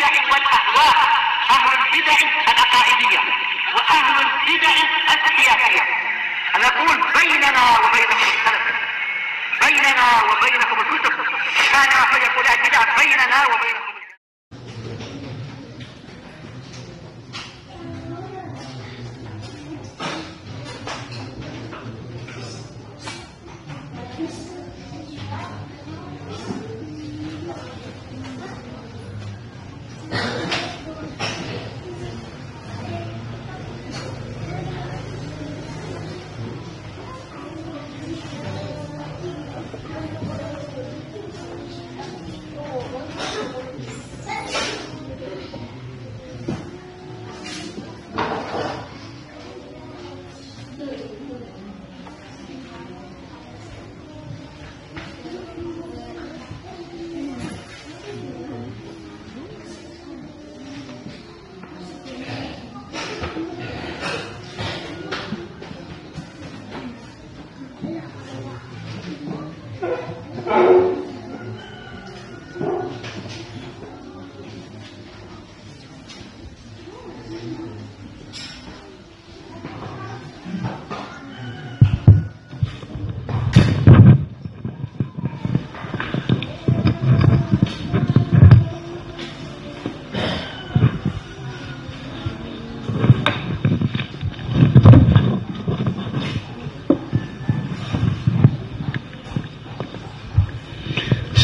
البدع والأهواء، أهل البدع العقائدية وأهل البدع السياسية. نقول بيننا وبينكم السلف، بيننا وبينكم الكتب، كان فيقول البدع بيننا وبينكم.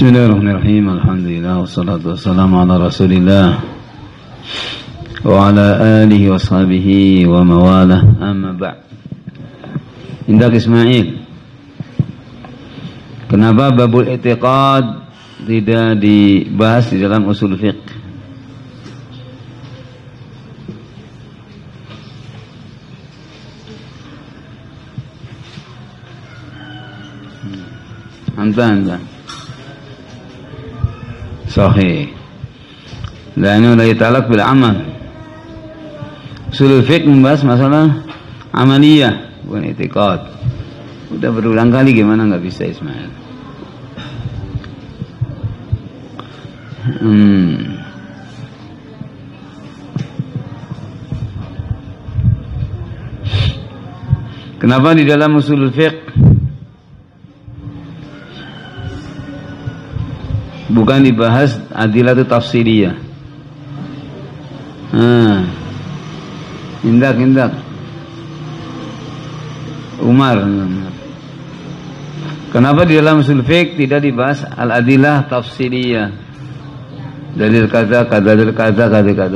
Bismillahirrahmanirrahim. Alhamdulillah wassalatu wassalamu ala Rasulillah wa ala alihi wa sahbihi wa mawalah. Amma ba'd. Indak Ismail, kenapa babul i'tiqad tidak dibahas di dalam usul fiqh? Anta sahih, la'anhu la yata'alaq bil amal. Usul fiqh membahas masalah amaliyah, bukan i'tiqad. Udah berulang kali, gimana nggak bisa Ismail? Kenapa di dalam usul fiqh bukan dibahas adilatu tafsiriyah? Indak Umar, kenapa di dalam usul fiqh tidak dibahas al-adilah tafsiriyah? Dalil kaza, dalil kaza, kaza.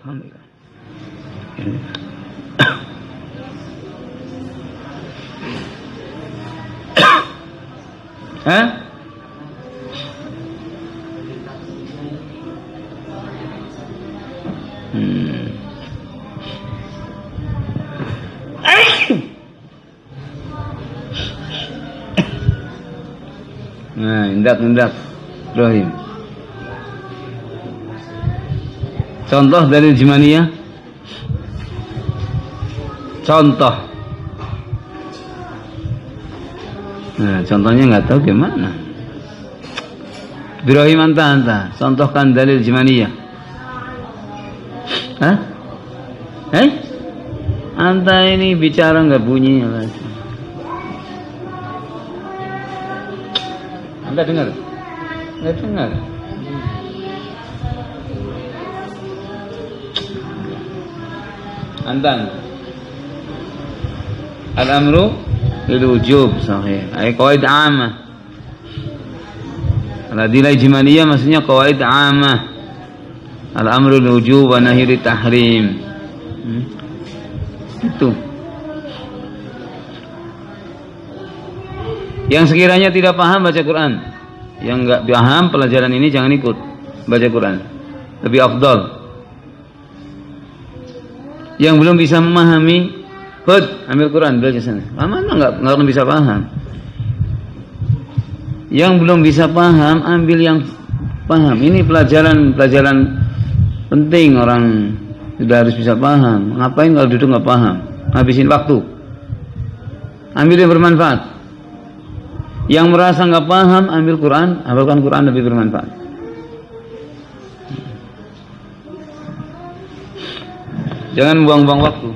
Alhamdulillah. Nah, indak Ibrahim. Contoh dari Jimaniyah. Contoh. Nah, contohnya nggak tahu gimana. Ibrahim, anta contohkan dalil Jimaniyah. Hah? Anta ini bicara nggak bunyi. Anda dengar? Nggak dengar. Anta al-amru lil-wujub, sahih. Ay qawaid 'ammah. Al-adilah ijmaliyah maksudnya qawaid 'ammah. Al-amru lil-wujub wa nahyi lit-tahrim. Itu. Yang sekiranya tidak paham baca Quran, yang enggak paham pelajaran ini jangan ikut baca Quran. Lebih afdal. Yang belum bisa memahami, ambil Quran, belajar sana. Mana enggak bisa paham. Yang belum bisa paham, ambil yang paham. Ini pelajaran penting, orang sudah harus bisa paham. Ngapain kalau duduk nggak paham? Habisin waktu. Ambil yang bermanfaat. Yang merasa nggak paham, ambil Quran, hafalkan Quran lebih bermanfaat. Jangan buang-buang waktu.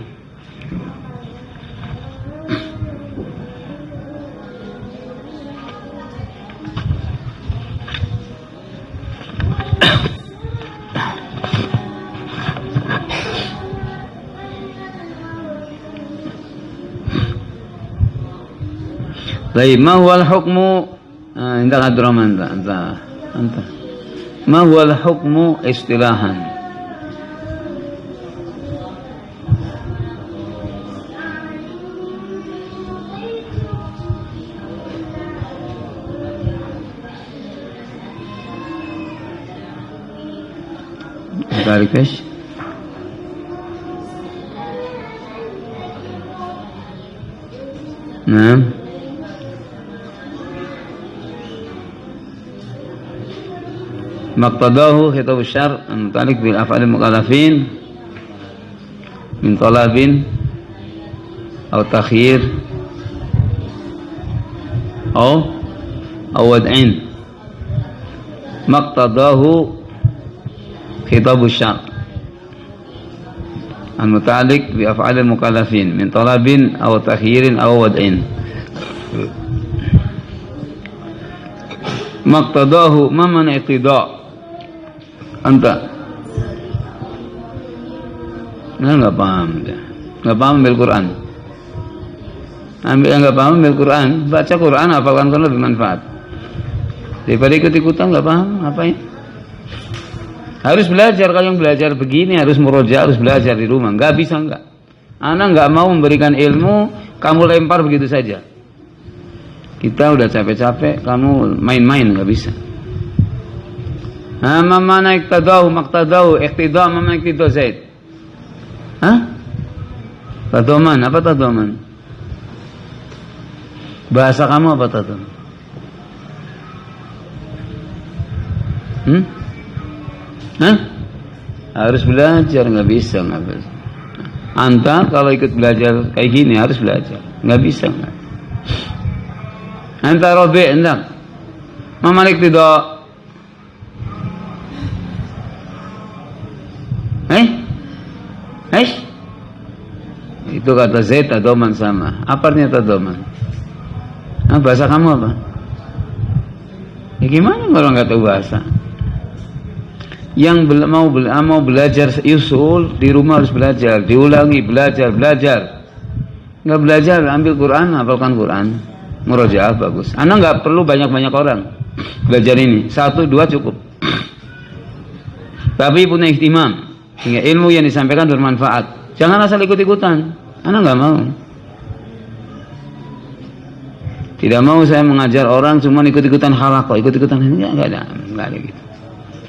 Baik, ma huwal hukmu inta Abdurrahman anta. Ma huwal hukmu istilahan? Tarik ايش؟ نعم مقتضاه خطاب الشرع المتعلق بالأفعال المكلفين من طلب أو تخيير أو وضع مقتضاه خطاب الشرع المتعلق بأفعال المكلفين من طلب أو تخيير أو وضع مقتضاه ما معنى اقتضاء anta nggak paham ambil Quran nggak paham ambil Quran, baca Quran hafalkan Quran lebih manfaat daripada ikut-ikutan nggak paham ngapain. Harus belajar. Kalau yang belajar begini harus murojaah, harus belajar di rumah. Nggak bisa nggak. Anak nggak mau memberikan ilmu, kamu lempar begitu saja. Kita udah capek-capek, kamu main-main, nggak bisa. Mana iktidau, maktadau, iktidau, mana iktidau Zaid? Tadoman, apa tadoman? Bahasa kamu apa tadoman? Harus belajar, nggak bisa. Anta kalau ikut belajar kayak gini harus belajar, nggak bisa nggak. Anta Robi, enggak. Mamalik tidak. Itu kata Zaid tadoman sama. Apa artinya tadoman? Bahasa kamu apa? Ya gimana kalau nggak tahu bahasa? Yang mau belajar usul di rumah harus belajar, diulangi, belajar. Nggak belajar, ambil Quran, hafalkan Quran, murojaah bagus. Anak nggak perlu banyak orang belajar ini, 1, 2 cukup. Tapi punya ihtimam, sehingga ilmu yang disampaikan bermanfaat. Jangan asal ikut-ikutan. Anak nggak mau. Tidak mau saya mengajar orang cuma ikut-ikutan halaqah, ikut-ikutan nggak ada gitu.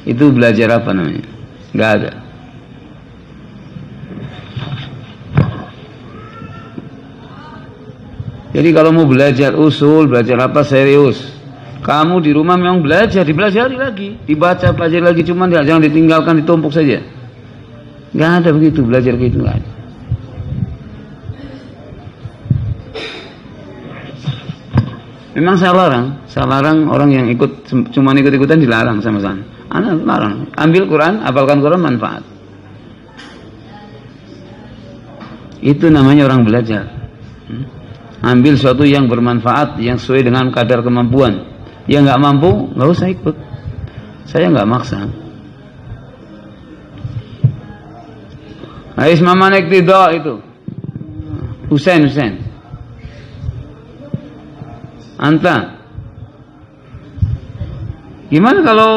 Itu belajar apa namanya? Nggak ada. Jadi kalau mau belajar usul, belajar apa serius. Kamu di rumah memang dipelajari lagi, dibaca, pelajari lagi, cuman jangan ditinggalkan, ditumpuk saja. Nggak ada begitu, belajar gitu nggak ada. Memang saya larang orang yang cuman ikut-ikutan dilarang sama saya. Anak larang, ambil Quran, hafalkan Quran, manfaat. Itu namanya orang belajar. Ambil sesuatu yang bermanfaat, yang sesuai dengan kadar kemampuan. Yang nggak mampu, nggak usah ikut. Saya nggak maksa. Ais mama naik tidak itu. Husain. Anta. Gimana kalau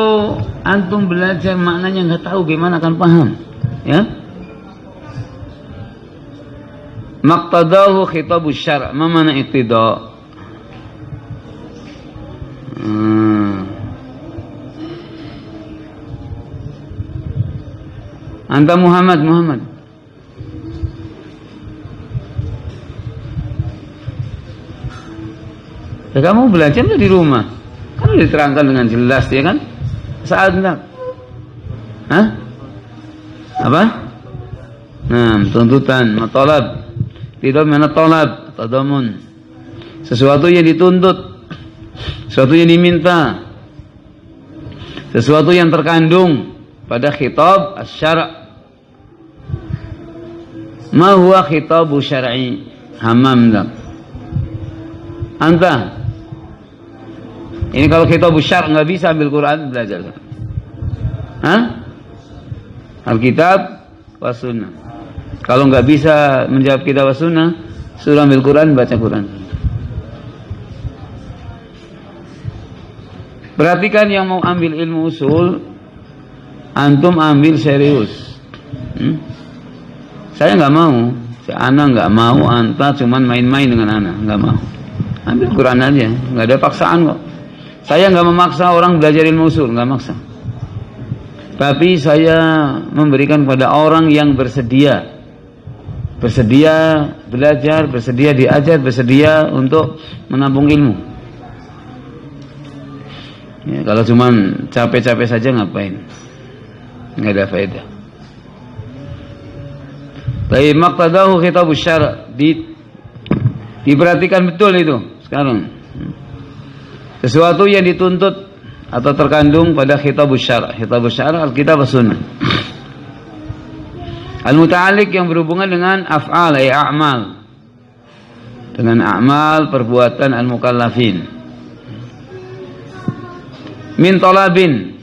antum belajar maknanya nggak tahu, gimana akan paham? Ya? Maqtadahu khitabus syara', ma mana iqtida'? Anta Muhammad. Ya, kamu belajar di rumah. Kan diterangkan dengan jelas, ya kan? Saat enggak? Apa? Tuntutan, matalab. Tidak mana talab, tadamun. Sesuatu yang dituntut, sesuatu yang diminta, sesuatu yang terkandung pada khitab asy-syara'. Ma huwa khitabu syar'i? Hammam dak. Anta. Ini kalau khitabu syar' nggak bisa ambil Quran, belajar. Hah? Alkitab wa sunnah. Kalau nggak bisa menjawab kitab wa sunnah, suruh ambil Quran, baca Quran. Perhatikan yang mau ambil ilmu usul, antum ambil serius. Saya nggak mau, ana nggak mau, anta cuman main-main dengan ana, nggak mau. Ambil Quran aja, nggak ada paksaan kok. Saya nggak memaksa orang belajar ilmu usul, nggak maksa. Tapi saya memberikan kepada orang yang bersedia belajar, bersedia diajar, bersedia untuk menampung ilmu. Ya, kalau cuman capek-capek saja ngapain? Nggak ada faedah. Baik, maqtadahu khitabus syara', diperhatikan betul itu sekarang. Sesuatu yang dituntut atau terkandung pada khitabus syara'. Khitabus syara' Alkitab was sunnah. Al-muta'alliq yang berhubungan dengan af'al ay a'mal. Dengan a'mal perbuatan al-mukallafin. Min talabin.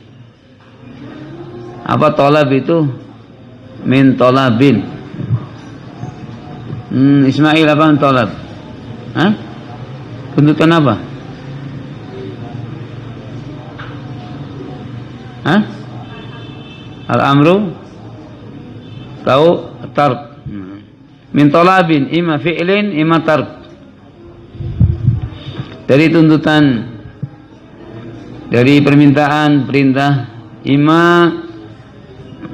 Apa talab itu? Min talabin. Ismail apa talab? Hah? Tuntutan apa? Hah? Al-amru tahu tark. Min talabin imma fi'lin imma tark. Dari tuntutan, dari permintaan, perintah, imma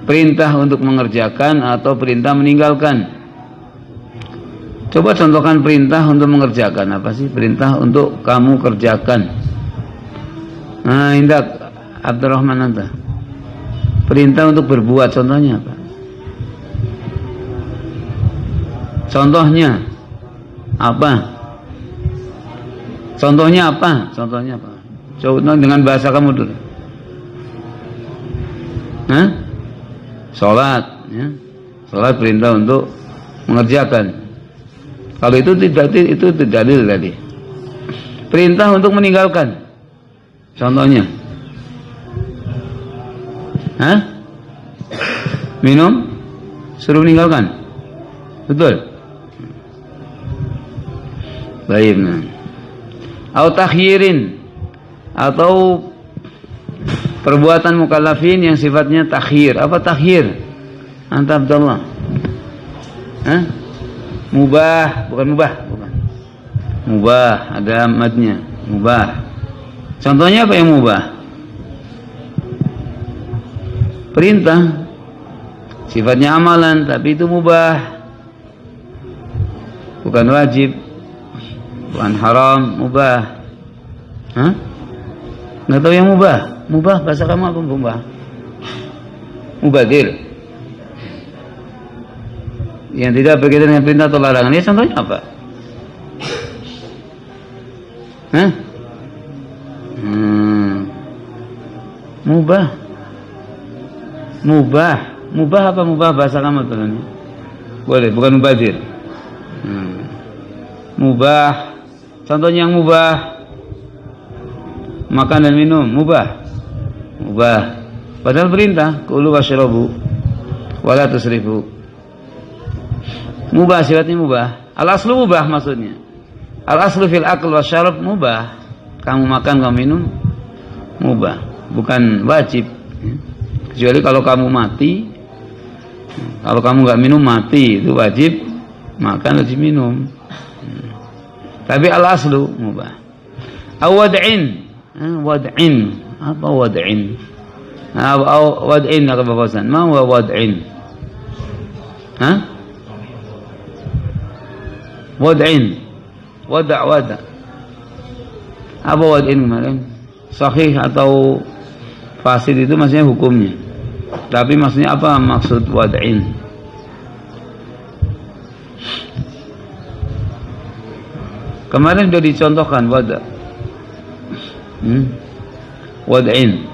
perintah untuk mengerjakan atau perintah meninggalkan. Coba contohkan perintah untuk mengerjakan. Apa sih perintah untuk kamu kerjakan? Nah, Indah Abdurrahman anta. Perintah untuk berbuat, contohnya apa? Contohnya apa? Contohnya apa? Contohnya apa? Coba dengan bahasa kamu dulu. Hah? Sholat, ya. Sholat perintah untuk mengerjakan. Kalau itu tidak dalil tadi. Perintah untuk meninggalkan. Contohnya. Hah? Minum suruh meninggalkan. Betul? Baik. Atau takhyirin, atau perbuatan mukallafin yang sifatnya takhir. Apa takhir? Anta Abdullah. Hah? Mubah, bukan mubah, bukan. Mubah, ada madnya. Mubah. Contohnya apa yang mubah? Perintah. Sifatnya amalan, tapi itu mubah. Bukan wajib. Bukan haram, mubah. Hah? Nggak tahu yang mubah? Mubah, bahasa kamu apa mubah? Mubadir. Yang tidak berkaitan dengan perintah atau larangan. Ini contohnya apa? Hah? Mubah. Mubah. Mubah apa mubah bahasa kamu tuh? Boleh, bukan mubadir. Mubah. Contohnya yang mubah. Makan dan minum, mubah. Mubah. Padahal perintah, kulu washrabu wala tusrifu. Mubah, sifatnya mubah. Al-aslu mubah maksudnya. Al-aslu fil akl wasyarab mubah. Kamu makan, kamu minum, mubah. Bukan wajib. Kecuali kalau kamu mati. Kalau kamu nggak minum mati, itu wajib makan, wajib minum. Tapi al-aslu mubah. Awad'in. Wad'in. Apa wad'in? Wad'in apa bahasa? Ma huwa wad'in? Hah? Wad'in. Wada'. Apa wad'in kemarin? Sahih atau fasid itu maksudnya hukumnya. Tapi maksudnya apa maksud wad'in? Kemarin sudah dicontohkan wada'. Wad'in.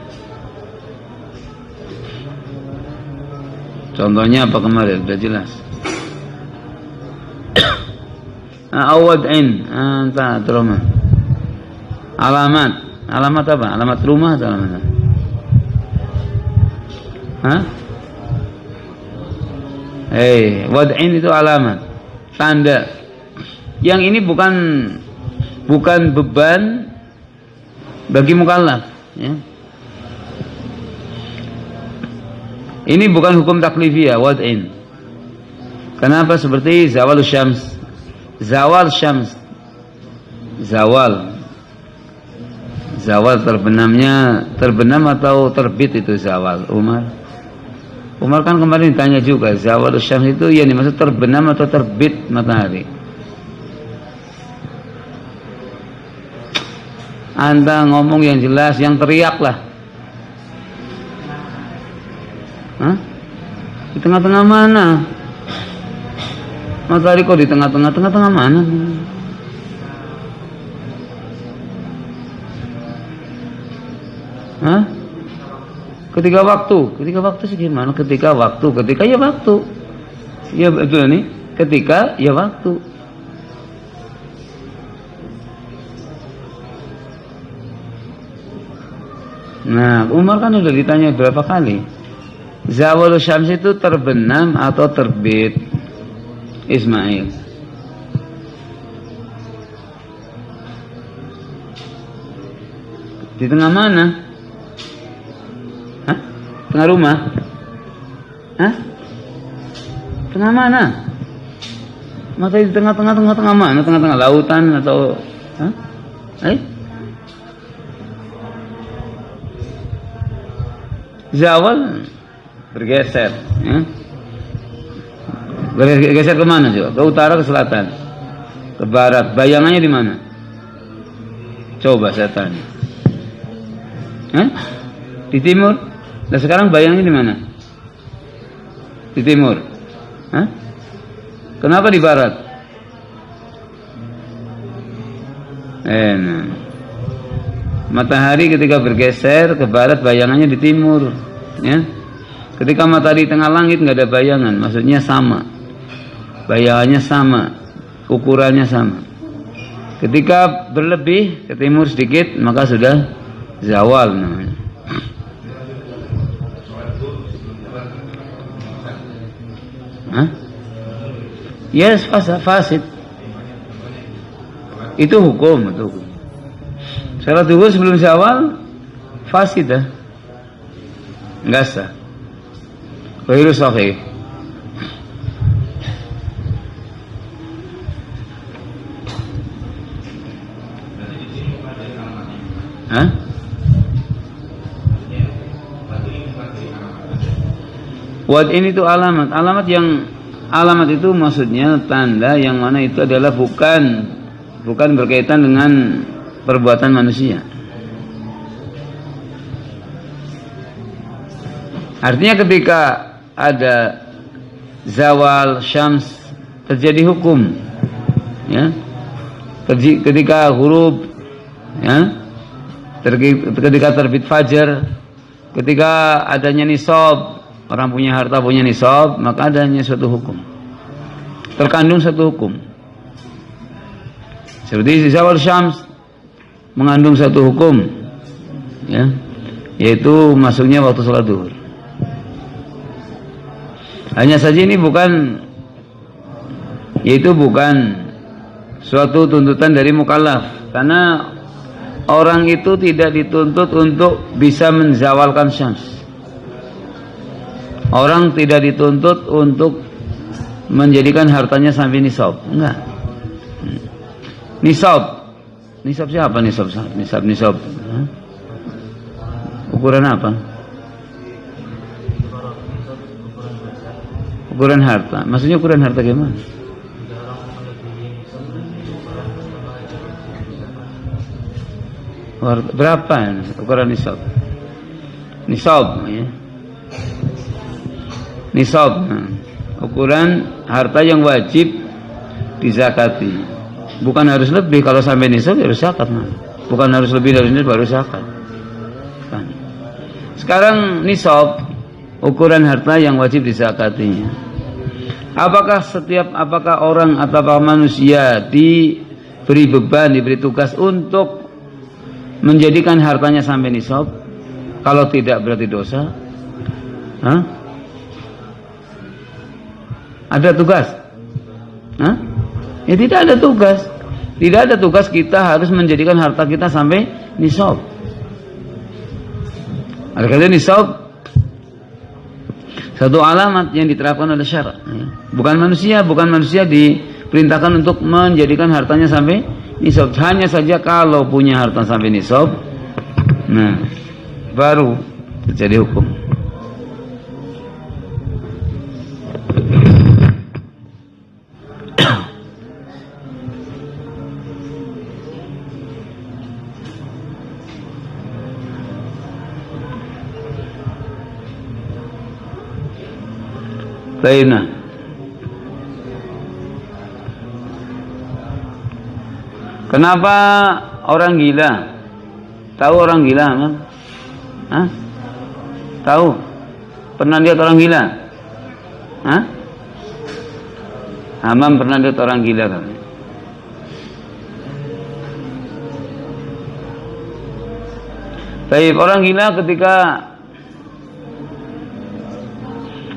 Contohnya apa kemarin? Sudah jelas. Awad'in. Entah terus. Alamat. Alamat apa? Alamat rumah atau alamat apa? Hah? Wad'in itu alamat, tanda. Yang ini bukan beban bagi mukallaf, ya. Ini bukan hukum taklifiyah, wad'in. Kenapa? Seperti zawal syams. Zawal syams. Zawal terbenam atau terbit itu zawal. Umar kan kemarin ditanya juga, zawal syams itu yang dimaksud terbenam atau terbit matahari. Anda ngomong yang jelas, yang teriak lah. Hah? Di tengah-tengah mana? Matahari kok di tengah-tengah? Tengah-tengah mana? Hah? Ketika waktu sih gimana? Ketika ya waktu. Ya betul nih. Ketika ya waktu. Nah, Umar kan udah ditanya berapa kali. Zawal syams itu terbenam atau terbit? Ismail. Di tengah mana? Hah? Tengah rumah? Hah? Tengah mana? Matahari di tengah mana? Tengah-tengah lautan atau? Hah? Zawal bergeser, ya. Bergeser ke mana juga? Ke utara, ke selatan, ke barat. Bayangannya di mana? Coba saya tanya. Di timur. Nah sekarang bayangannya di mana? Di timur. Kenapa di barat? Nah. Matahari ketika bergeser ke barat bayangannya di timur, ya. Ketika matahari di tengah langit nggak ada bayangan, maksudnya sama, bayangannya sama, ukurannya sama. Ketika berlebih ke timur sedikit maka sudah zawal namanya. Yes, fasid. Itu hukum, itu hukum. Salat zuhur sebelum zawal fasid dah. Enggak sah. Ghairu sahih. Wad ini itu alamat. Alamat itu maksudnya tanda yang mana itu adalah bukan berkaitan dengan perbuatan manusia. Artinya ketika ada zawal syams terjadi hukum, ya. Ketika huruf, ya, ketika terbit fajar, ketika adanya nisab, orang punya harta punya nisab, maka adanya suatu hukum, terkandung satu hukum. Seperti zawal syams mengandung satu hukum, ya, yaitu masuknya waktu sholat zuhur. Hanya saja ini bukan suatu tuntutan dari mukallaf, karena orang itu tidak dituntut untuk bisa menzawalkan syams. Orang tidak dituntut untuk menjadikan hartanya sampai nisab, enggak. Nisab siapa? Nisab. Ukuran apa? Ukuran harta. Maksudnya ukuran harta gimana? Berapa ukuran nisab? Nisab, ya. Nisab. Ukuran harta yang wajib dizakati. Bukan harus lebih, kalau sampai nisab harus zakat. Bukan harus lebih dari nisab baru zakat. Sekarang nisab ukuran harta yang wajib dizakatinya. apakah orang atau manusia diberi beban, diberi tugas untuk menjadikan hartanya sampai nisab? Kalau tidak berarti dosa. Hah? Ada tugas? Hah? Ya tidak ada tugas. Tidak ada tugas kita harus menjadikan harta kita sampai nisab. Ada kata nisab satu alamat yang diterapkan oleh syarak. Bukan manusia diperintahkan untuk menjadikan hartanya sampai nisab. Hanya saja kalau punya harta sampai nisab, nah baru terjadi hukum. Baiklah. Kenapa orang gila? Tahu orang gila, kan? Hah? Tahu? Pernah lihat orang gila? Hah? Hamam pernah lihat orang gila kan? Baik, orang gila ketika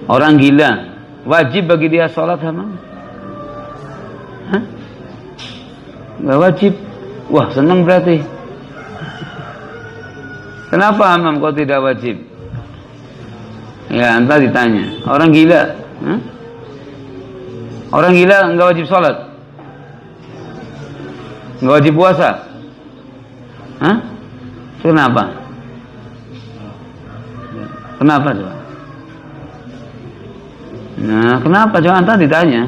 orang gila wajib bagi dia sholat Hamam? Hah? Gak wajib. Wah, senang berarti. Kenapa Hamam kok tidak wajib? Ya, entah ditanya. Orang gila, hah? Orang gila nggak wajib sholat, nggak wajib puasa. Hah? Kenapa? Kenapa coba? Nah, kenapa? Jangan entah ditanya.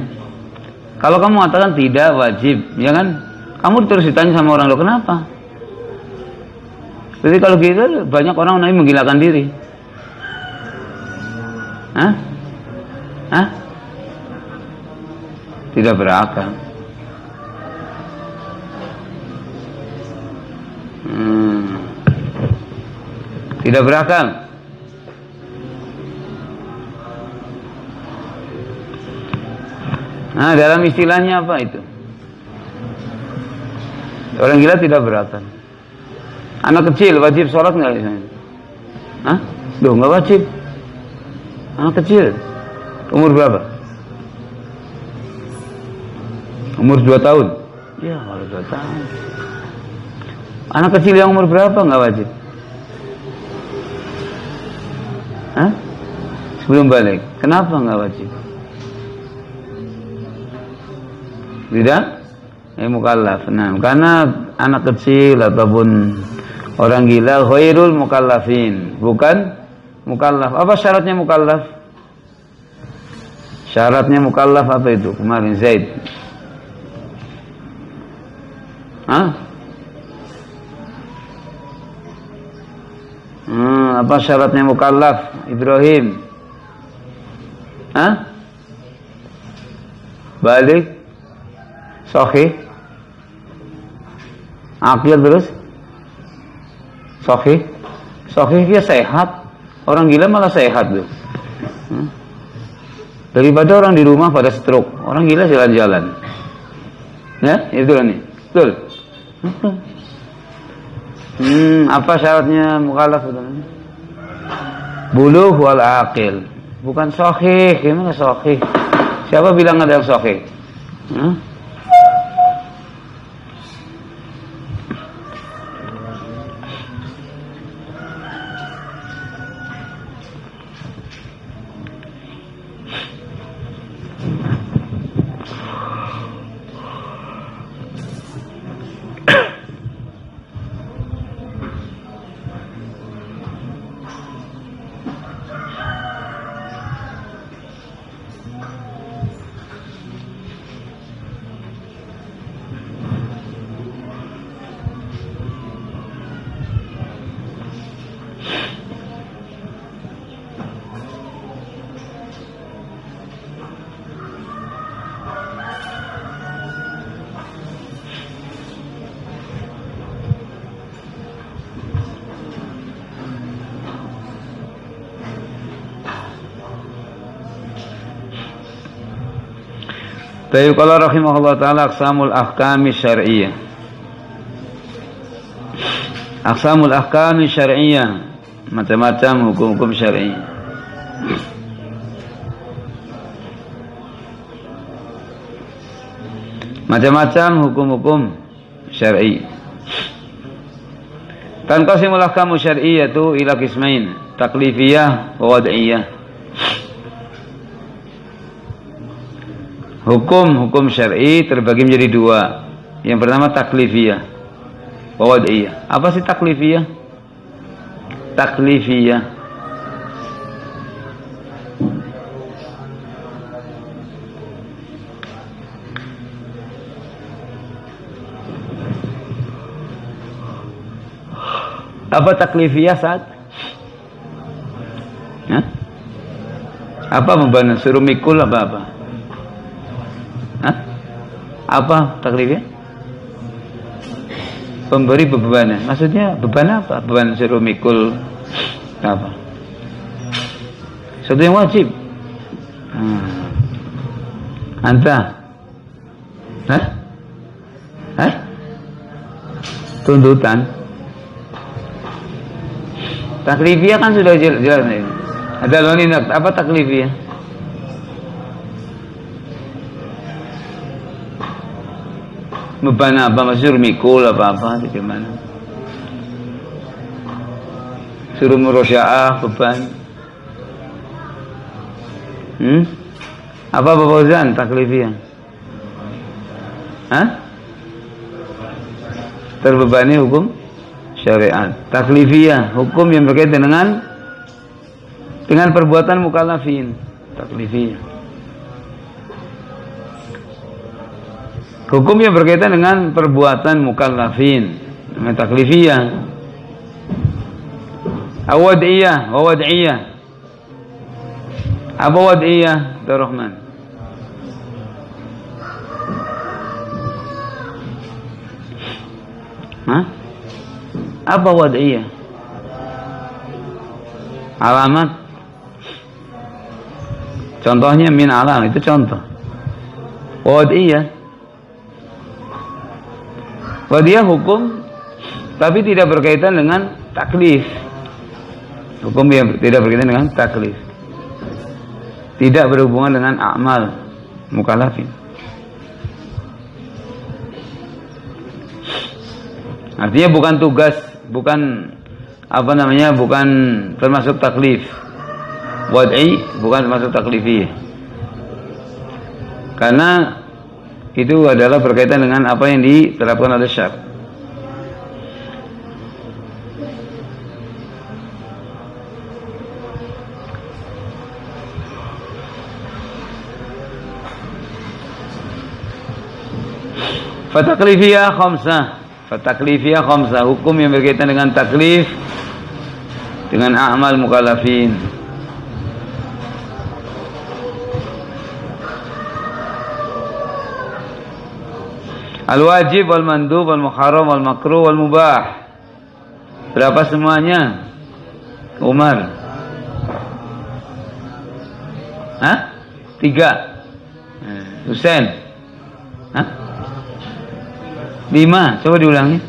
Kalau kamu mengatakan tidak wajib, ya kan? Kamu terus ditanya sama orang lo, kenapa? Jadi kalau gitu banyak orang nanti menggilakan diri. Hah? Hah? Tidak berakal. Tidak berakal. Nah, dalam istilahnya apa itu? Orang gila tidak berakal. Anak kecil wajib sholat nggak? Hah? Loh, nggak wajib. Anak kecil umur berapa? Umur 2 tahun. Ya, umur 2 tahun. Anak kecil yang umur berapa nggak wajib? Hah? Sebelum balik. Kenapa nggak wajib? Tidak? Mukallaf. Nah, karena anak kecil ataupun orang gila ghairul mukallafin, bukan mukallaf. Apa syaratnya mukallaf? Syaratnya mukallaf apa itu? Kemarin Zaid. Hah? Apa syaratnya mukallaf? Ibrahim. Hah? Balik. Sahih. Akil terus. Sahih. Sahih dia sehat. Orang gila malah sehat tuh. Daripada orang di rumah pada stroke. Orang gila jalan-jalan. Ya, itu nih. Betul. Apa syaratnya mukallaf itu? Bulugh wal aqil. Bukan sahih. Gimana sahih? Siapa bilang ada yang sahih? Tayyib qala rahimahullah taala aqsamul ahkami syar'iyyah. Aqsamul ahkami syar'iyyah, macam-macam hukum-hukum syar'i. Macam-macam hukum-hukum syar'i. Tanqasimul ahkamu syar'iyyatu ila qismain, taklifiyah wa wad'iyah. Hukum-hukum syar'i terbagi menjadi dua. Yang pertama taklifiyah wa wad'iyah. Apa sih taklifiyah? Taklifiyah apa taklifiyah saat? Hah? Apa beban? Suruh mikul apa? Hah? Apa taklifiyah? Pemberi beban. Maksudnya beban apa? Beban suruh mikul apa? Sesuatu yang wajib. Anta? Hah? Hah? Tuntutan. Taklifiyah kan sudah jelas nih. Ada loninat. Apa taklifiyah? Beban apa? Suruh mikul apa gimana? Suruh murosyaah beban. Apa Bapak Fauzan taklifiyah? Hah? Terbebani hukum syariat. Taklifiyah, hukum yang berkaitan dengan perbuatan mukallafin. Taklifiyah. Hukum yang berkaitan dengan perbuatan mukallafin. Namanya taklifiyah. Awad'iyah, wawad'iyah. Apa wad'iyah? Rahman. Hah? Apa wad'iyah? Alamat. Contohnya min alam, itu contoh. Wad'iyah. Wad'iyah hukum tapi tidak berkaitan dengan taklif. Hukum yang tidak berkaitan dengan taklif. Tidak berhubungan dengan amal mukallafin. Artinya bukan tugas, bukan bukan termasuk taklif. Wad'i bukan termasuk taklifiyah. Karena itu adalah berkaitan dengan apa yang diterapkan oleh syar'. Fataklifiyah khamsah, hukum yang berkaitan dengan taklif dengan a'mal mukallafin. Al-wajib wal mandub wal muharram wal makruh wal mubah. Berapa semuanya? Umar. Hah? 3. Husain. Hah? 5. Coba diulangi.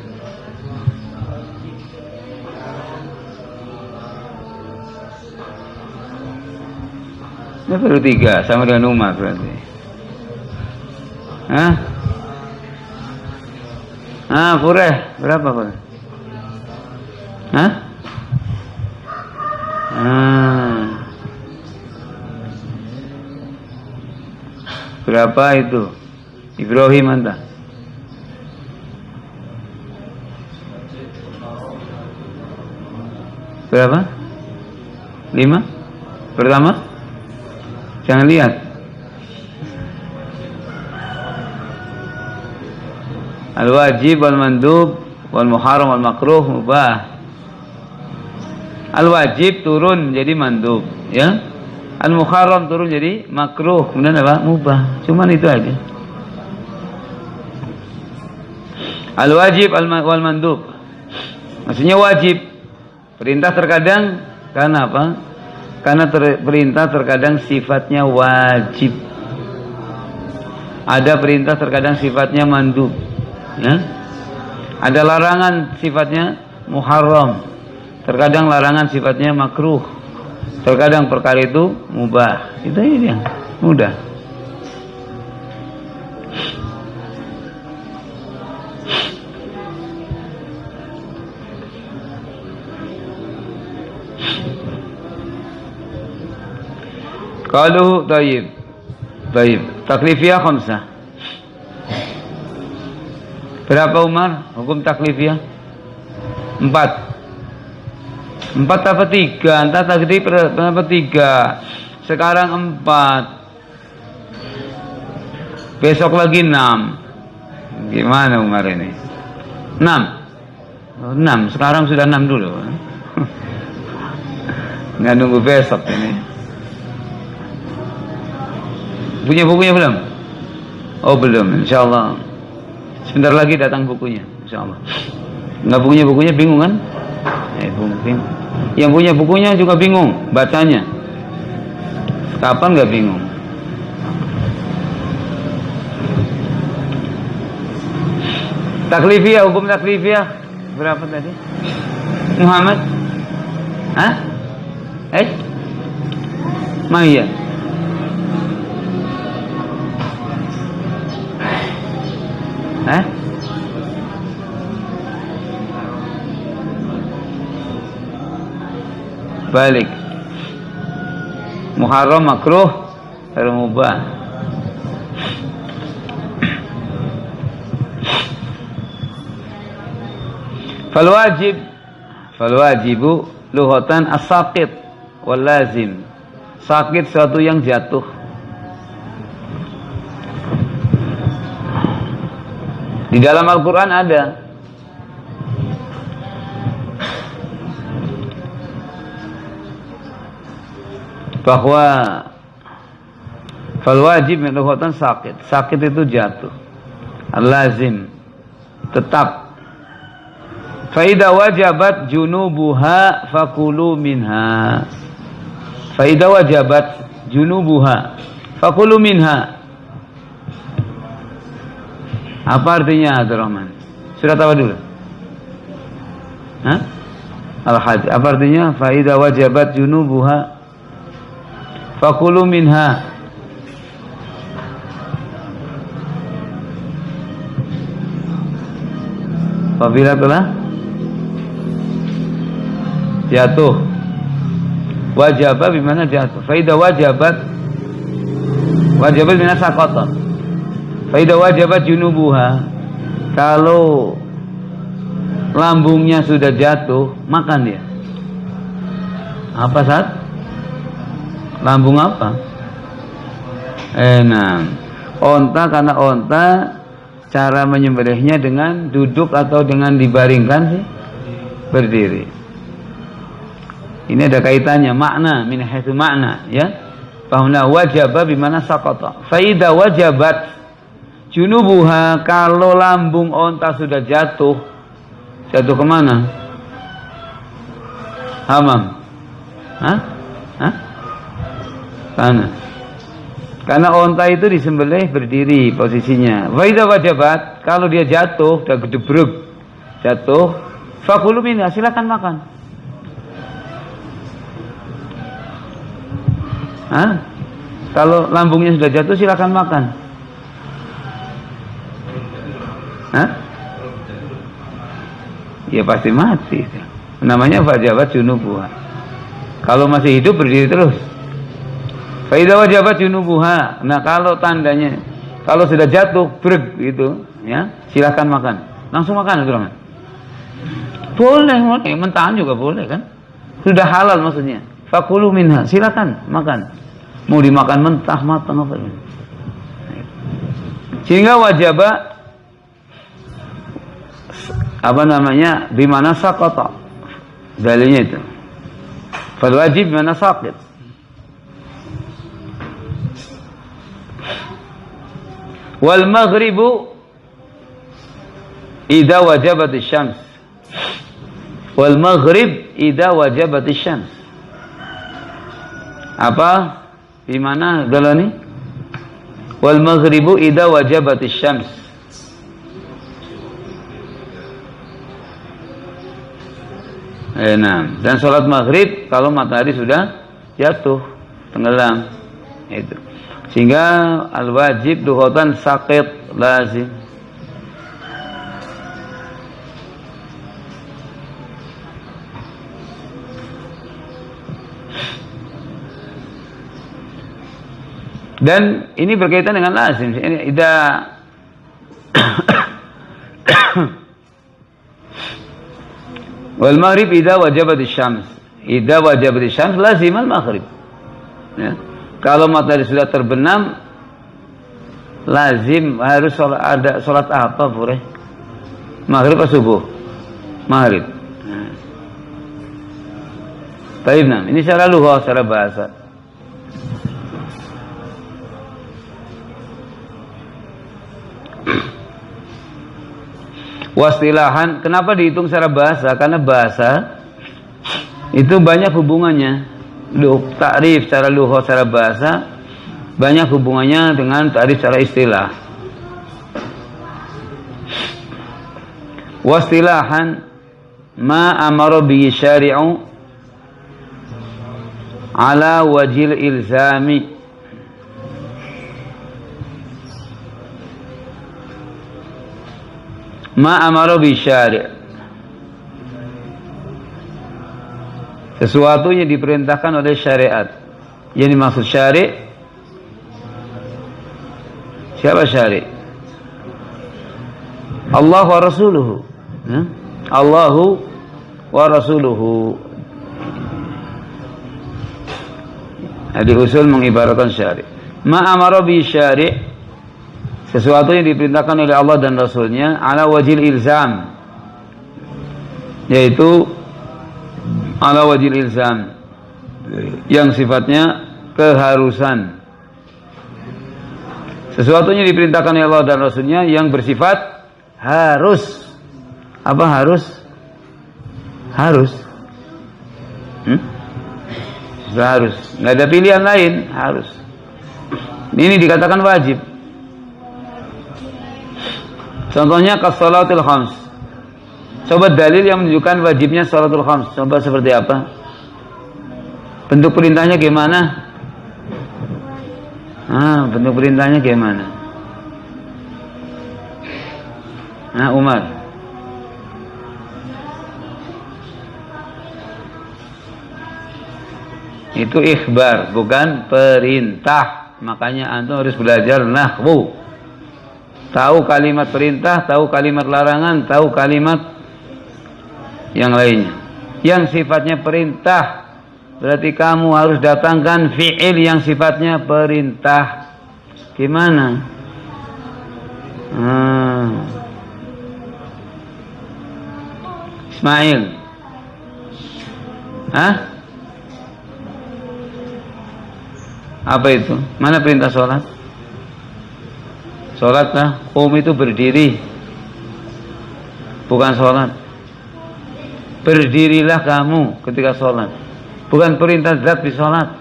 Ini baru 3 sama dengan Umar berarti. Hah? Fureh berapa Fureh? Hah? Berapa itu? Ibrahim anta? Berapa? 5? Pertama? Jangan lihat. Al-wajib wal mandub wal muharram wal makruh mubah. Al-wajib turun jadi mandub, ya. Al-muharram turun jadi makruh, kemudian apa? Mubah. Cuman itu aja. Al-wajib wal mandub. Maksudnya wajib. Perintah terkadang karena apa? Karena perintah terkadang sifatnya wajib. Ada perintah terkadang sifatnya mandub, ya. Ada larangan sifatnya muharram. Terkadang larangan sifatnya makruh. Terkadang perkara itu mubah. Itu dia, mudah. Qalu tayyib. Tayyib. Taklifiyah khamsah. Berapa Umar? Hukum taklifiyah? 4. 4 apa 3? Entah tadi berapa 3. Sekarang 4. Besok lagi 6. Gimana Umar ini? 6. 6. Sekarang sudah 6 dulu. Nggak nunggu besok ini. Punya bukunya belum? Oh belum, insyaallah. Sebentar lagi datang bukunya, insyaallah. Nggak punya bukunya bingung kan? Bingung. Yang punya bukunya juga bingung bacanya. Kapan nggak bingung? Taklifiyah, hukum taklifiyah berapa tadi? Muhammad? Hah? Mahia. Balik. Muharram makruh, mubah. Falwajibu lughatan as-saqit wal lazim. Sakit suatu yang jatuh. Di dalam Al-Quran ada bahwa fal wajib min lughatan sakit. Sakit itu jatuh. Al-lazim tetap. Fa idza wajabat junubuha fakulu minha. Fa idza wajabat junubuha fakulu minha. Apa artinya Abdurrahman? Surat apa dulu? Al-Hajj. Apa artinya? Fa idza wajabat junubuha fakulu minha. Apabila telah jatuh. Wajabah bimana jatuh? Fa idza wajabat bimana saqata. Faidah wajabat junubuha. Kalau lambungnya sudah jatuh, makan dia. Apa saat? Lambung apa? Onta, karena onta cara menyembelihnya dengan duduk atau dengan dibaringkan sih? Berdiri. Ini ada kaitannya makna, min haitsu makna, ya. Bahwa wajabah bimana saqata. Faidah wajabat junubuha, kalau lambung onta sudah jatuh kemana? Hamam. Sana. Karena onta itu disembelih berdiri posisinya. Faidah wajabat, kalau dia jatuh, udah gedebrug, jatuh, fakulu minha, silakan makan. Kalau lambungnya sudah jatuh, silakan makan. Ya pasti mati. Namanya wajabat junubuha. Kalau masih hidup berdiri terus. Faidah wajabat junubuha. Nah kalau tandanya, kalau sudah jatuh breg gitu, ya silahkan makan. Langsung makan, Abdurrahman. Boleh, mentahan juga boleh kan? Sudah halal maksudnya. Fakulu minha, silakan makan. Mau dimakan mentah, matang apa ini? Sehingga wajibah bimana saqata. Dalilnya itu. Fal wajib bimana saqit. Wal maghribu idza wajabat asy-syams. Wal maghrib idza wajabat asy-syams. Apa? Bimana dalani? Wal maghribu idza wajabatis syams. Dan sholat maghrib kalau matahari sudah jatuh, tenggelam. Itu. Sehingga al-wajib duhotan sakit lazim. Dan ini berkaitan dengan lazim. Ini wal maghrib idza wajabatis syams. Idza wajabatis syams lazim al maghrib. Ya. Kalau matahari sudah terbenam, lazim harus sholat apa boleh? Maghrib atau subuh? Maghrib. Baik, ini secara lughah, secara bahasa. Wastilahan, kenapa dihitung secara bahasa? Karena bahasa itu banyak hubungannya. Takrif secara lughah, secara bahasa banyak hubungannya dengan takrif secara istilah. Wastilahan ma amara bi syari'u ala wajil ilzami. Ma amara bi syari', sesuatu yang diperintahkan oleh syariat. Yang dimaksud syari', siapa syari'? Allah wa rasuluhu. Allahu wa rasuluhu. Hadis usul mengibaratkan syari'. Ma amara bi syari', sesuatu yang diperintahkan oleh Allah dan Rasulnya ala wajil ilzam, yaitu ala wajil ilzam yang sifatnya keharusan. Sesuatu yang diperintahkan oleh Allah dan Rasulnya yang bersifat harus. Apa harus? Harus. Harus. Nggak ada pilihan lain, harus. Ini dikatakan wajib. Contohnya kas-salatul khams. Coba dalil yang menunjukkan wajibnya salatul khams. Coba seperti apa? Bentuk perintahnya gimana? Bentuk perintahnya gimana? Umar. Itu ikhbar, bukan perintah. Makanya antum harus belajar nahwu. Tahu kalimat perintah, tahu kalimat larangan, tahu kalimat yang lainnya. Yang sifatnya perintah, berarti kamu harus datangkan fi'il yang sifatnya perintah. Gimana? Ismail. Apa itu? Mana perintah sholat? Sholatlah, itu berdiri, bukan sholat. Berdirilah kamu ketika sholat, bukan perintah zat di sholat.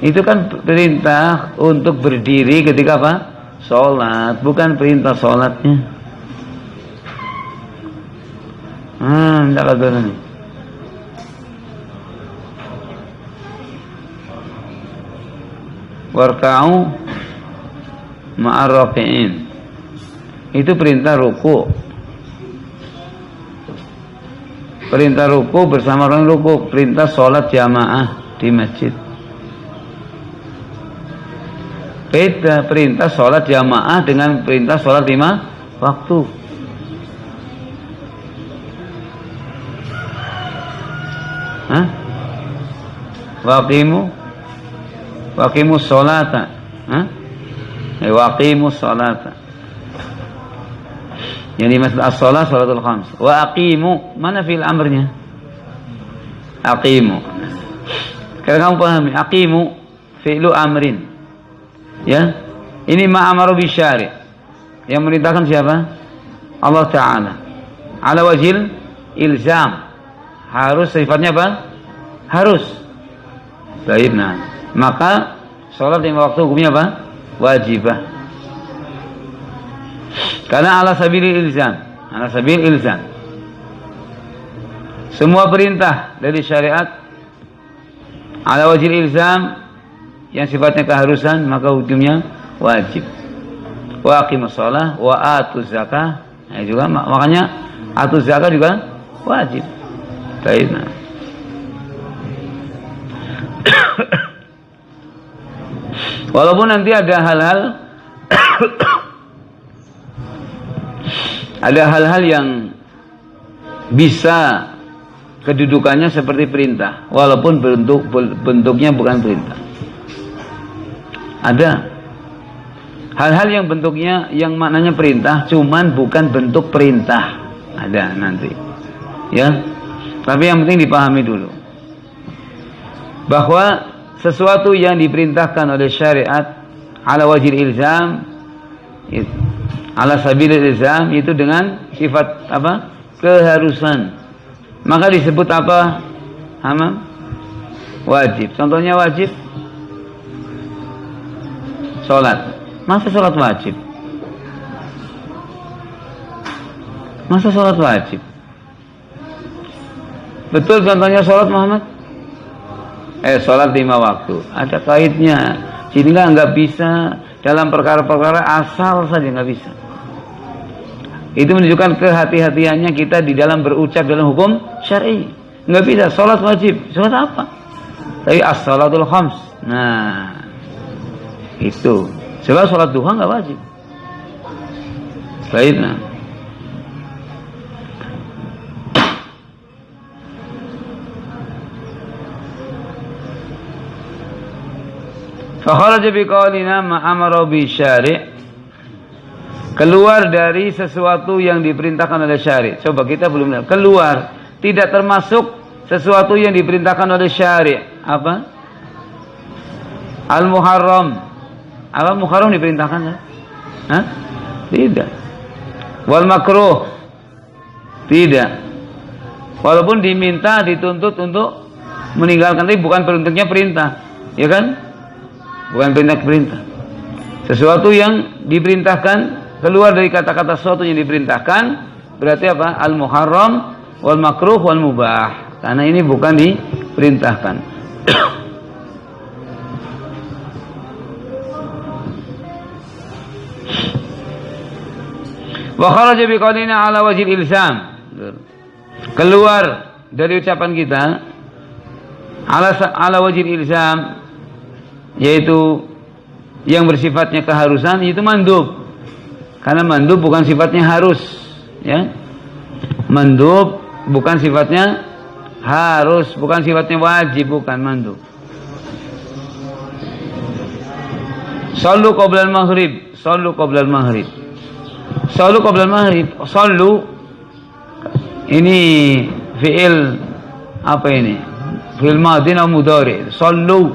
Itu kan perintah untuk berdiri ketika apa? Sholat, bukan perintah sholatnya. Tidak ada nih. Warka'u ma'ar rafi'in. Itu perintah ruku. Perintah ruku bersama orang ruku. Perintah sholat jamaah di masjid. Beda perintah sholat jamaah dengan perintah sholat 5 waktu. Waqimus sholata. Waqimus sholata. Yang dimaksud as-sholat sholatul khams. Wa aqimu, mana fi'il amrnya? Aqimu. Sekarang kamu pahami, aqimu fi'lu amrin. Ya. Ini ma'amaru bisyari'. Yang merintahkan siapa? Allah Ta'ala. Ala wajil ilzam. Harus sifatnya apa? Harus. Baik, nah, maka sholat 5 waktu hukumnya apa? Wajibah. Karena ala sabilil ilzam. Ala sabilil ilzam. Semua perintah dari syariat ala wajib ilzam yang sifatnya keharusan, maka hukumnya wajib. Wa aqimus shalah wa atuz zakah. Nah, juga makanya atuz zakah juga wajib. Baik, nah. Walaupun nanti ada hal-hal ada hal-hal yang bisa kedudukannya seperti perintah, walaupun bentuknya bukan perintah. Ada hal-hal yang bentuknya, yang maknanya perintah, cuman bukan bentuk perintah. Ada nanti, ya. Tapi yang penting dipahami dulu bahwa sesuatu yang diperintahkan oleh syariat ala wajib ilzam, ala sabil ilzam, itu dengan sifat apa? Keharusan. Maka disebut apa? Hamam? Wajib. Contohnya wajib sholat. Masa sholat wajib? Masa sholat wajib? Betul contohnya sholat Muhammad? Sholat 5 waktu. Ada kaitnya. Sehingga nggak bisa dalam perkara-perkara asal saja nggak bisa. Itu menunjukkan kehati-hatiannya kita di dalam berucap dalam hukum syar'i. Nggak bisa sholat wajib. Sholat apa? Tapi as-shalatul khams. Nah, itu. Sebab sholat duha nggak wajib. Baik, nah. Fakharaja biqaulina ma'amara bi syari', keluar dari sesuatu yang diperintahkan oleh syari'. Coba kita belum lihat. Keluar, tidak termasuk sesuatu yang diperintahkan oleh syari'. Apa? Al-muharram. Apa muharram diperintahkan? Hah? Tidak. Wal makruh. Tidak. Walaupun diminta, dituntut untuk meninggalkan, tapi bukan bentuknya perintah. Ya kan? Bukan perintah. Sesuatu yang diperintahkan, keluar dari kata-kata sesuatu yang diperintahkan, berarti apa? Al-muharram wal makruh wal mubah. Karena ini bukan diperintahkan. Wa kharaja biqaulina ala wajib ilzam. Keluar dari ucapan kita ala wajib ilzam, yaitu yang bersifatnya keharusan, itu mandub. Karena mandub bukan sifatnya harus, ya. Mandub bukan sifatnya harus, bukan sifatnya wajib, bukan mandub. Sallu qabla al-maghrib, sallu qabla al-maghrib. Sallu qabla al-maghrib. Sallu ini fi'il apa ini? Fi'il madhi atau mudhari. Sallu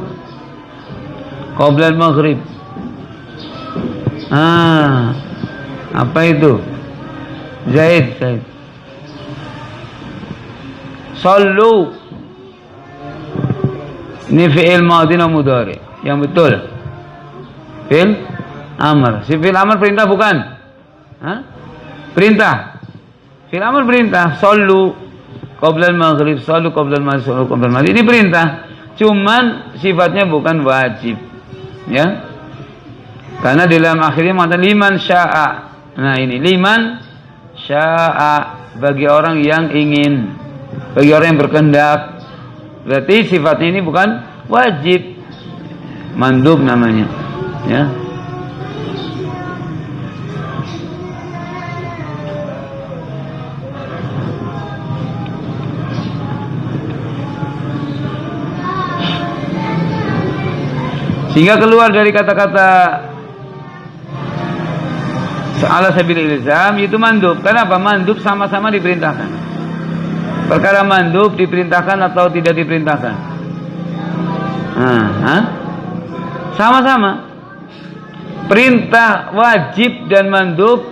qabla al-maghrib. Apa itu? Zaid. Sallu ini fi'il madhi atau mudhari. Yang betul fi'il amr. Si fi'il amr perintah bukan? Perintah. Fi'il amr perintah. Sallu qabla al-maghrib, sallu qabla al-maghrib, sallu qabla al-maghrib. Ini perintah. Cuman sifatnya bukan wajib. Ya. Karena di dalam akhirnya mengatakan liman sya'a. Nah, ini liman sya'a, bagi orang yang ingin, bagi orang yang berkehendak. Berarti sifatnya ini bukan wajib. Mandub namanya. Ya. Sehingga keluar dari kata-kata ala sabil ilzam itu mandub. Kenapa? Mandub sama-sama diperintahkan. Perkara mandub diperintahkan atau tidak diperintahkan? Sama-sama. Perintah wajib dan mandub,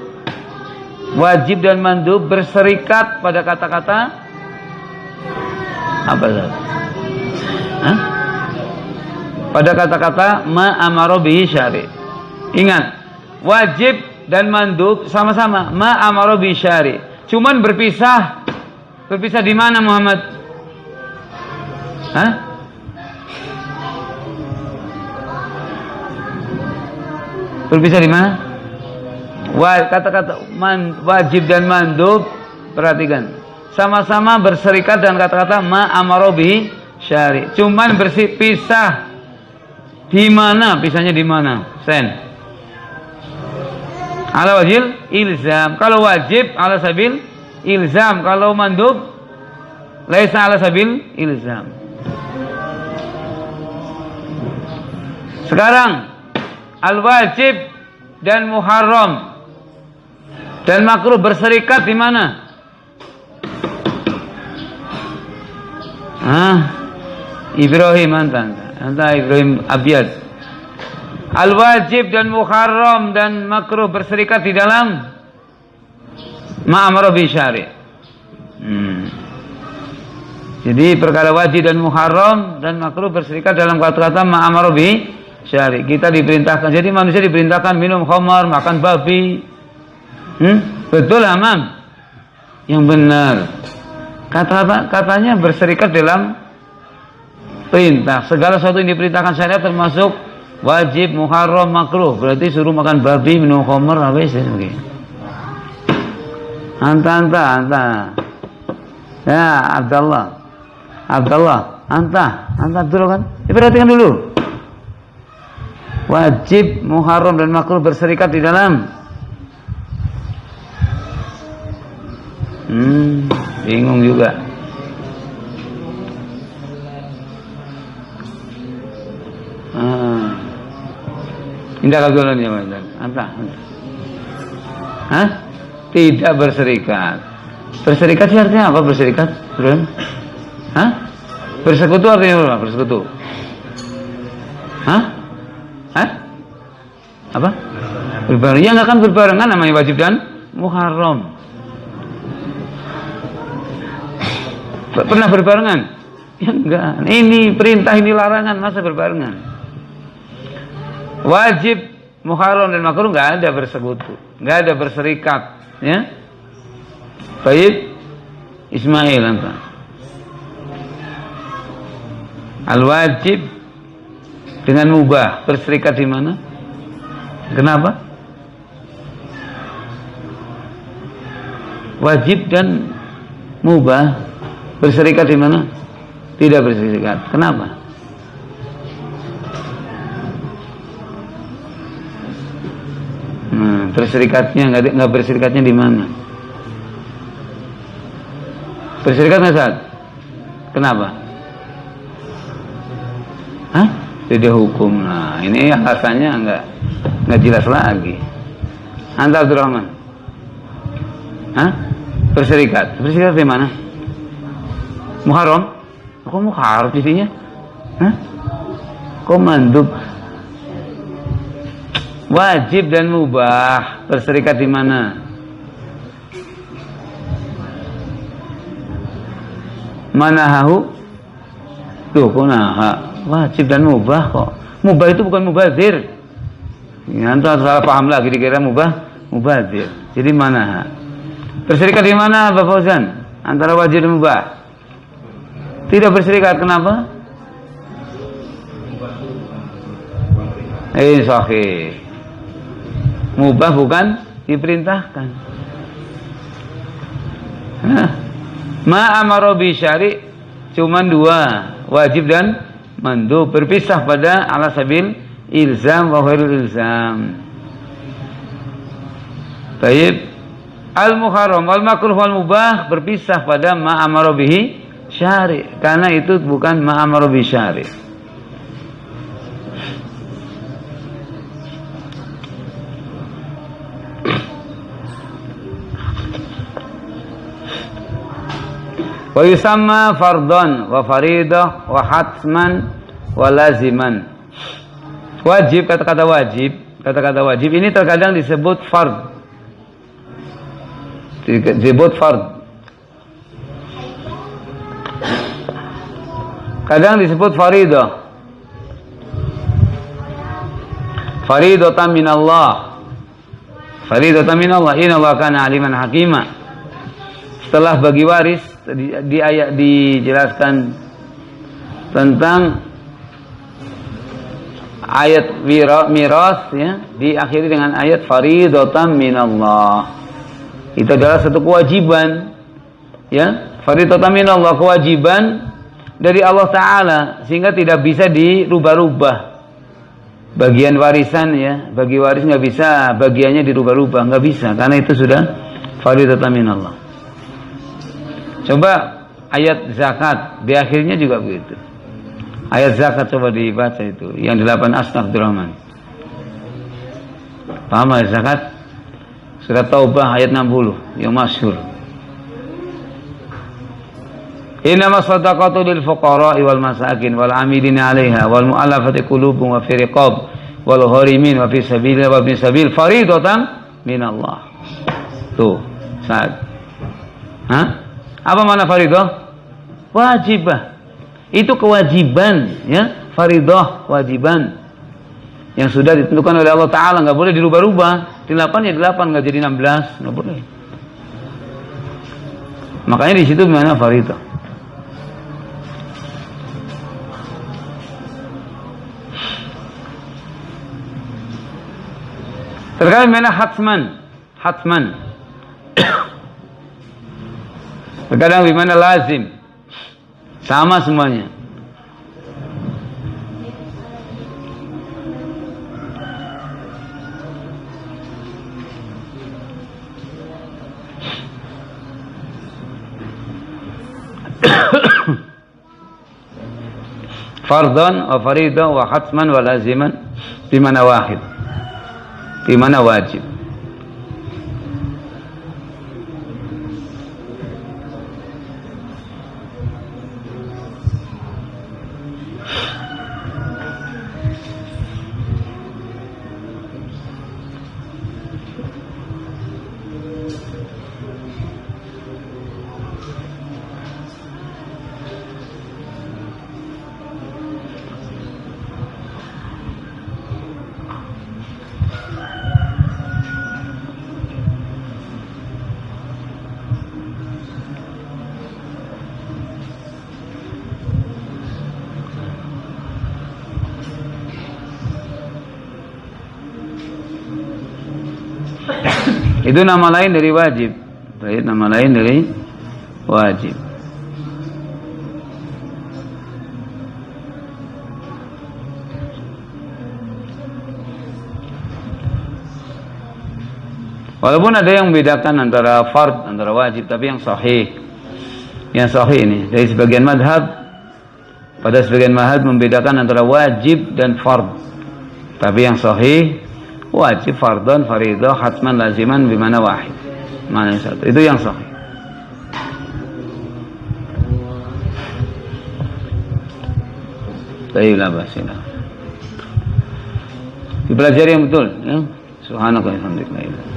wajib dan mandub berserikat pada kata-kata apa? pada kata-kata ma amara bihi syari'. Ingat, wajib dan mandub sama-sama ma amara bihi syari'. Cuman berpisah. Berpisah di mana Muhammad? Hah? Berpisah di mana? Kata-kata wajib dan mandub, perhatikan, sama-sama berserikat dengan kata-kata ma amara bihi syari'. Cuman berpisah di mana? Pisahnya di mana? Sen. Ala wajil ilzam. Kalau wajib ala sabil ilzam. Kalau mandub laisa ala sabil ilzam. Sekarang al-wajib dan muharram dan makruh berserikat di mana? Ibrahim anta Ibrahim Abiyad. Al-wajib dan muharram dan makruh berserikat di dalam ma'amara bi syari'. Jadi perkara wajib dan muharram dan makruh berserikat dalam kata-kata ma'amara bi syari'. Kita diperintahkan, jadi manusia diperintahkan minum khamar, makan babi. Betul Amam? Yang benar. Katanya berserikat dalam perintah. Segala sesuatu yang diperintahkan syariat termasuk wajib, muharram, makruh. Berarti suruh makan babi, minum khamar, habis ya begini. Anta. Ya, Abdullah, anta dulu kan? Perhatikan dulu. Wajib, muharram dan makruh berserikat di dalam. Bingung juga. Indah kagulan ya Mas. Anta. Hah? Tidak berserikat. Berserikat sih artinya apa? Berserikat, Bro? Hah? Bersekutu artinya apa? Bersekutu. Hah? Apa? Berbarengan. Ya nggak kan berbarengan, namanya wajib dan muharram. Pernah berbarengan? Ya enggak. Ini perintah, ini larangan, masa berbarengan? Wajib, muharram dan makruh nggak ada bersekutu, nggak ada berserikat, ya. Baik, Ismail anta. Al-wajib dengan mubah berserikat di mana? Kenapa? Wajib dan mubah berserikat di mana? Tidak berserikat. Kenapa? Berserikatnya nggak berserikatnya di mana? Berserikat nggak saat? Kenapa? Hah? Jadi hukum. Nah, ini alasannya nggak jelas lagi. Anta Abdurrahman. Hah? Berserikat di mana? Muharram? Kok muharram jadinya? Hah? Kok mandub? Wajib dan mubah berserikat di mana? Manahahu? Tuh, kok naha? Wajib dan mubah kok. Mubah itu bukan mubazir. Ya, antum salah paham lagi, dikira mubazir. Jadi manaha? Berserikat di mana, Bapak Fauzan? Antara wajib dan mubah? Tidak berserikat, kenapa? Sahih. Mubah bukan diperintahkan. Ma amara bi syari' cuman dua, wajib dan mandub, berpisah pada ala sabil ilzam wa ghairul ilzam. Baik. Al-muharram wal makruh wal mubah berpisah pada ma amara bihi syari', karena itu bukan ma amara bi syari'. Wa yusamma fardhan wa faridah wa hatman wa laziman. Wajib, kata-kata wajib ini terkadang disebut fard. Disebut fard. Kadang disebut faridah. Faridatan minallah. Faridatan minallah. Innallaha kana aliman hakima. Setelah bagi waris di ayat dijelaskan tentang ayat miras ya, diakhiri dengan ayat faridatan minallah. Itu adalah satu kewajiban ya, faridatan minallah, kewajiban dari Allah Ta'ala, sehingga tidak bisa dirubah-rubah. Bagian warisan ya, bagi waris nggak bisa bagiannya dirubah-rubah, nggak bisa, karena itu sudah faridatan minallah. Coba ayat zakat di akhirnya juga begitu. Ayat zakat coba dibaca itu, yang 8 Astagfirullah. Paham ayat zakat? Surat Taubah ayat 60 yang masyhur. Innamas shadaqatu lil fuqara'i wal masakin wal 'amilina 'alaiha wal mu'allafati qulubuhum wa fi riqab wal gharimin wa fi sabilillah wa fi sabil faridatan minallah. Tuh, saat. Hah? Apa makna faridah? Wajibah. Itu kewajiban ya, faridah, kewajiban yang sudah ditentukan oleh Allah Ta'ala, nggak boleh dirubah-rubah. 8 ya 8, nggak jadi 16, nggak boleh. Makanya di situ mana faridah. Terkait mana hatman. Terkadang di mana lazim. Sama semuanya. Fardhan wa faridah wa hatman wa laziman di mana wahid. Di mana wajib. Itu nama lain dari wajib. Baik, nama lain dari wajib. Walaupun ada yang membedakan antara fard, antara wajib, tapi yang sahih ini dari sebagian madhab, pada sebagian madhab membedakan antara wajib dan fard. Tapi yang sahih wajib, fardhan, faridah, hatman, laziman bimana wahid. Mana yang satu? Itu yang sahih. Baiklah, basilah. Dipelajari yang betul ya. Subhanallah walhamdulillah.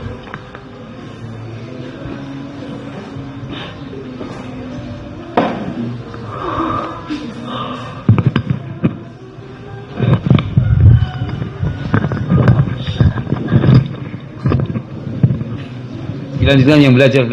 Lanjutkan yang belajar.